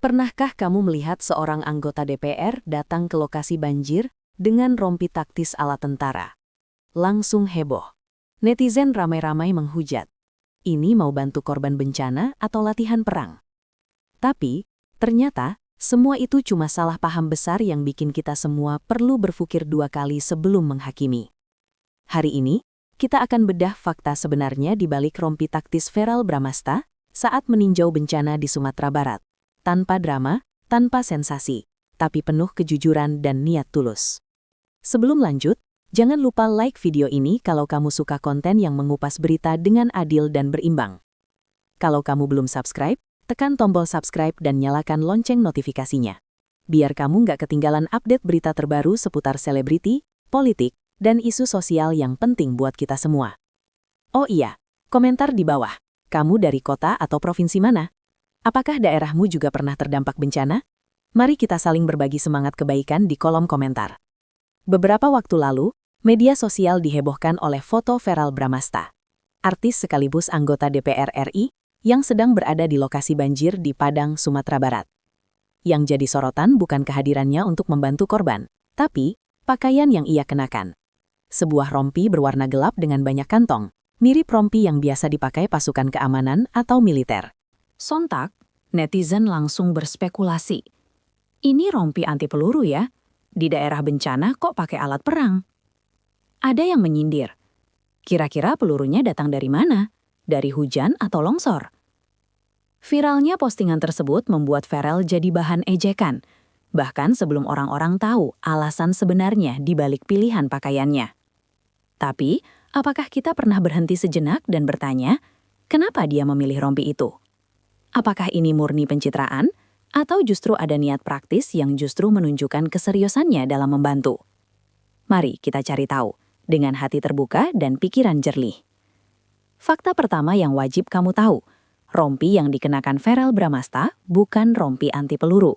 Pernahkah kamu melihat seorang anggota DPR datang ke lokasi banjir dengan rompi taktis ala tentara? Langsung heboh. Netizen ramai-ramai menghujat. Ini mau bantu korban bencana atau latihan perang? Tapi, ternyata, semua itu cuma salah paham besar yang bikin kita semua perlu berpikir dua kali sebelum menghakimi. Hari ini, kita akan bedah fakta sebenarnya di balik rompi taktis Verrel Bramasta saat meninjau bencana di Sumatera Barat. Tanpa drama, tanpa sensasi, tapi penuh kejujuran dan niat tulus. Sebelum lanjut, jangan lupa like video ini kalau kamu suka konten yang mengupas berita dengan adil dan berimbang. Kalau kamu belum subscribe, tekan tombol subscribe dan nyalakan lonceng notifikasinya. Biar kamu nggak ketinggalan update berita terbaru seputar selebriti, politik, dan isu sosial yang penting buat kita semua. Oh iya, komentar di bawah. Kamu dari kota atau provinsi mana? Apakah daerahmu juga pernah terdampak bencana? Mari kita saling berbagi semangat kebaikan di kolom komentar. Beberapa waktu lalu, media sosial dihebohkan oleh foto Verrel Bramasta, artis sekaligus anggota DPR RI yang sedang berada di lokasi banjir di Padang, Sumatera Barat. Yang jadi sorotan bukan kehadirannya untuk membantu korban, tapi pakaian yang ia kenakan. Sebuah rompi berwarna gelap dengan banyak kantong, mirip rompi yang biasa dipakai pasukan keamanan atau militer. Sontak, netizen langsung berspekulasi. Ini rompi anti peluru ya? Di daerah bencana kok pakai alat perang? Ada yang menyindir. Kira-kira pelurunya datang dari mana? Dari hujan atau longsor? Viralnya postingan tersebut membuat Verrel jadi bahan ejekan, bahkan sebelum orang-orang tahu alasan sebenarnya di balik pilihan pakaiannya. Tapi, apakah kita pernah berhenti sejenak dan bertanya, kenapa dia memilih rompi itu? Apakah ini murni pencitraan, atau justru ada niat praktis yang justru menunjukkan keseriusannya dalam membantu? Mari kita cari tahu, dengan hati terbuka dan pikiran jernih. Fakta pertama yang wajib kamu tahu, rompi yang dikenakan Verrel Bramasta bukan rompi anti peluru.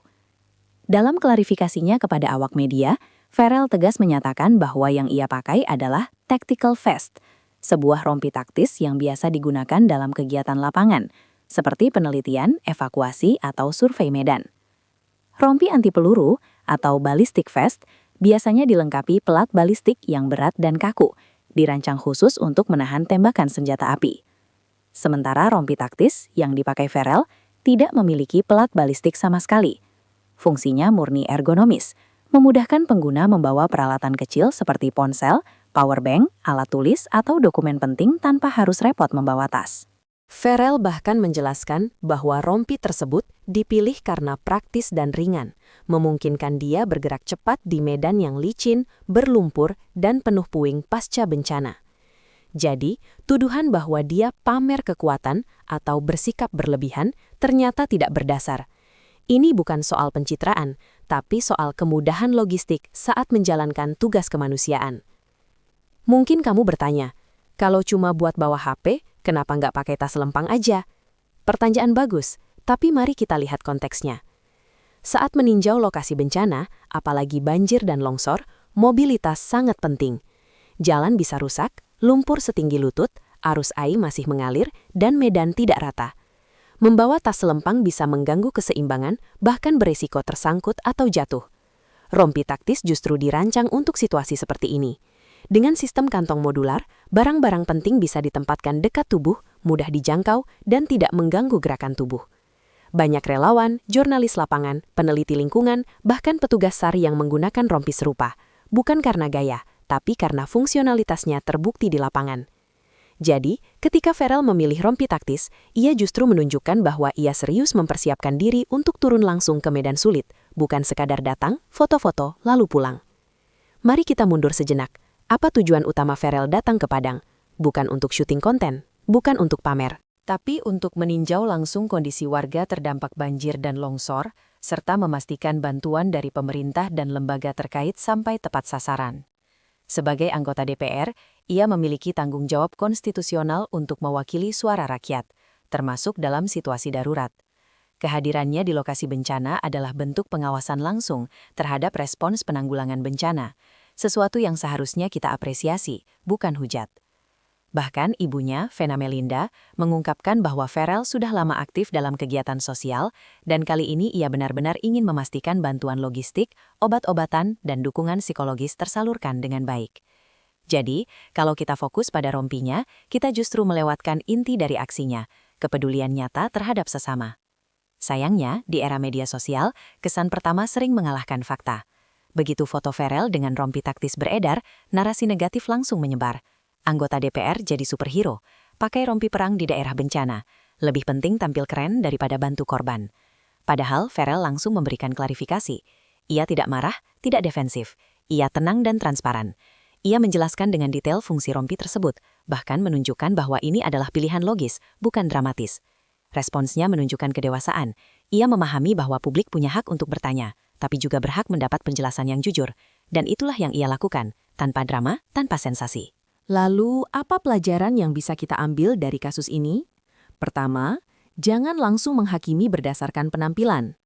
Dalam klarifikasinya kepada awak media, Verrel tegas menyatakan bahwa yang ia pakai adalah tactical vest, sebuah rompi taktis yang biasa digunakan dalam kegiatan lapangan, seperti penelitian, evakuasi, atau survei medan. Rompi anti peluru atau ballistic vest biasanya dilengkapi pelat balistik yang berat dan kaku, dirancang khusus untuk menahan tembakan senjata api. Sementara rompi taktis yang dipakai Verrel tidak memiliki pelat balistik sama sekali. Fungsinya murni ergonomis, memudahkan pengguna membawa peralatan kecil seperti ponsel, power bank, alat tulis, atau dokumen penting tanpa harus repot membawa tas. Verrel bahkan menjelaskan bahwa rompi tersebut dipilih karena praktis dan ringan, memungkinkan dia bergerak cepat di medan yang licin, berlumpur, dan penuh puing pasca bencana. Jadi, tuduhan bahwa dia pamer kekuatan atau bersikap berlebihan ternyata tidak berdasar. Ini bukan soal pencitraan, tapi soal kemudahan logistik saat menjalankan tugas kemanusiaan. Mungkin kamu bertanya, kalau cuma buat bawa HP, kenapa nggak pakai tas lempang aja? Pertanyaan bagus, tapi mari kita lihat konteksnya. Saat meninjau lokasi bencana, apalagi banjir dan longsor, mobilitas sangat penting. Jalan bisa rusak, lumpur setinggi lutut, arus air masih mengalir, dan medan tidak rata. Membawa tas selempang bisa mengganggu keseimbangan, bahkan beresiko tersangkut atau jatuh. Rompi taktis justru dirancang untuk situasi seperti ini. Dengan sistem kantong modular, barang-barang penting bisa ditempatkan dekat tubuh, mudah dijangkau, dan tidak mengganggu gerakan tubuh. Banyak relawan, jurnalis lapangan, peneliti lingkungan, bahkan petugas SAR yang menggunakan rompi serupa, bukan karena gaya, tapi karena fungsionalitasnya terbukti di lapangan. Jadi, ketika Verrel memilih rompi taktis, ia justru menunjukkan bahwa ia serius mempersiapkan diri untuk turun langsung ke medan sulit, bukan sekadar datang, foto-foto, lalu pulang. Mari kita mundur sejenak. Apa tujuan utama Verrel datang ke Padang? Bukan untuk syuting konten, bukan untuk pamer, tapi untuk meninjau langsung kondisi warga terdampak banjir dan longsor, serta memastikan bantuan dari pemerintah dan lembaga terkait sampai tepat sasaran. Sebagai anggota DPR, ia memiliki tanggung jawab konstitusional untuk mewakili suara rakyat, termasuk dalam situasi darurat. Kehadirannya di lokasi bencana adalah bentuk pengawasan langsung terhadap respons penanggulangan bencana, sesuatu yang seharusnya kita apresiasi, bukan hujat. Bahkan ibunya, Vena Melinda, mengungkapkan bahwa Farrell sudah lama aktif dalam kegiatan sosial dan kali ini ia benar-benar ingin memastikan bantuan logistik, obat-obatan, dan dukungan psikologis tersalurkan dengan baik. Jadi, kalau kita fokus pada rompinya, kita justru melewatkan inti dari aksinya, kepedulian nyata terhadap sesama. Sayangnya, di era media sosial, kesan pertama sering mengalahkan fakta. Begitu foto Farrell dengan rompi taktis beredar, narasi negatif langsung menyebar. Anggota DPR jadi superhero, pakai rompi perang di daerah bencana. Lebih penting tampil keren daripada bantu korban. Padahal Farrell langsung memberikan klarifikasi. Ia tidak marah, tidak defensif. Ia tenang dan transparan. Ia menjelaskan dengan detail fungsi rompi tersebut, bahkan menunjukkan bahwa ini adalah pilihan logis, bukan dramatis. Responsnya menunjukkan kedewasaan. Ia memahami bahwa publik punya hak untuk bertanya, tapi juga berhak mendapat penjelasan yang jujur. Dan itulah yang ia lakukan, tanpa drama, tanpa sensasi. Lalu, apa pelajaran yang bisa kita ambil dari kasus ini? Pertama, jangan langsung menghakimi berdasarkan penampilan.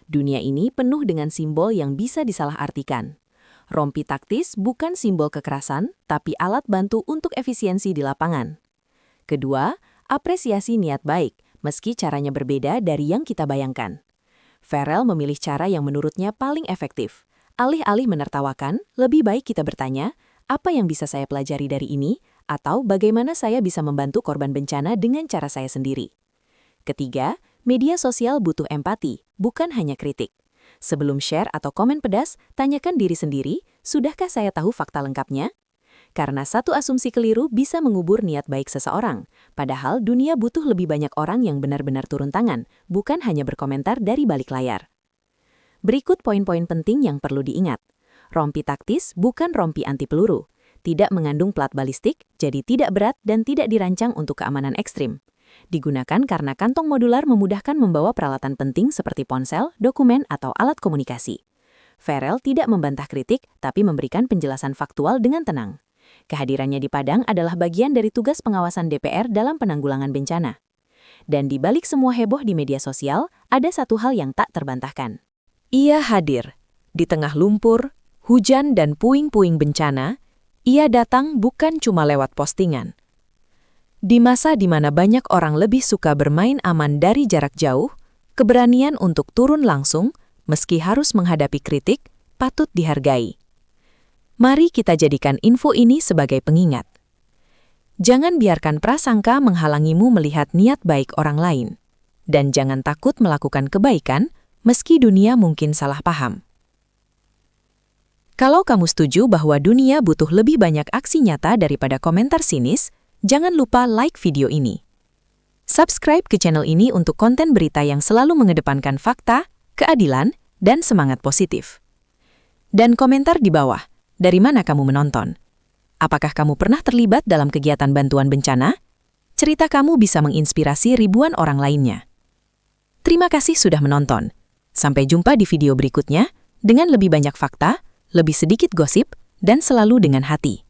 Dunia ini penuh dengan simbol yang bisa disalahartikan. Rompi taktis bukan simbol kekerasan, tapi alat bantu untuk efisiensi di lapangan. Kedua, apresiasi niat baik, meski caranya berbeda dari yang kita bayangkan. Farrell memilih cara yang menurutnya paling efektif. Alih-alih menertawakan, lebih baik kita bertanya, apa yang bisa saya pelajari dari ini, atau bagaimana saya bisa membantu korban bencana dengan cara saya sendiri. Ketiga, media sosial butuh empati, bukan hanya kritik. Sebelum share atau komen pedas, tanyakan diri sendiri, sudahkah saya tahu fakta lengkapnya? Karena satu asumsi keliru bisa mengubur niat baik seseorang, padahal dunia butuh lebih banyak orang yang benar-benar turun tangan, bukan hanya berkomentar dari balik layar. Berikut poin-poin penting yang perlu diingat. Rompi taktis bukan rompi anti peluru. Tidak mengandung plat balistik, jadi tidak berat dan tidak dirancang untuk keamanan ekstrim. Digunakan karena kantong modular memudahkan membawa peralatan penting seperti ponsel, dokumen, atau alat komunikasi. Farrell tidak membantah kritik, tapi memberikan penjelasan faktual dengan tenang. Kehadirannya di Padang adalah bagian dari tugas pengawasan DPR dalam penanggulangan bencana. Dan di balik semua heboh di media sosial, ada satu hal yang tak terbantahkan. Ia hadir. Di tengah lumpur, hujan dan puing-puing bencana, ia datang bukan cuma lewat postingan. Di masa di mana banyak orang lebih suka bermain aman dari jarak jauh, keberanian untuk turun langsung, meski harus menghadapi kritik, patut dihargai. Mari kita jadikan info ini sebagai pengingat. Jangan biarkan prasangka menghalangimu melihat niat baik orang lain. Dan jangan takut melakukan kebaikan, meski dunia mungkin salah paham. Kalau kamu setuju bahwa dunia butuh lebih banyak aksi nyata daripada komentar sinis, jangan lupa like video ini. Subscribe ke channel ini untuk konten berita yang selalu mengedepankan fakta, keadilan, dan semangat positif. Dan komentar di bawah, dari mana kamu menonton? Apakah kamu pernah terlibat dalam kegiatan bantuan bencana? Cerita kamu bisa menginspirasi ribuan orang lainnya. Terima kasih sudah menonton. Sampai jumpa di video berikutnya, dengan lebih banyak fakta, lebih sedikit gosip, dan selalu dengan hati.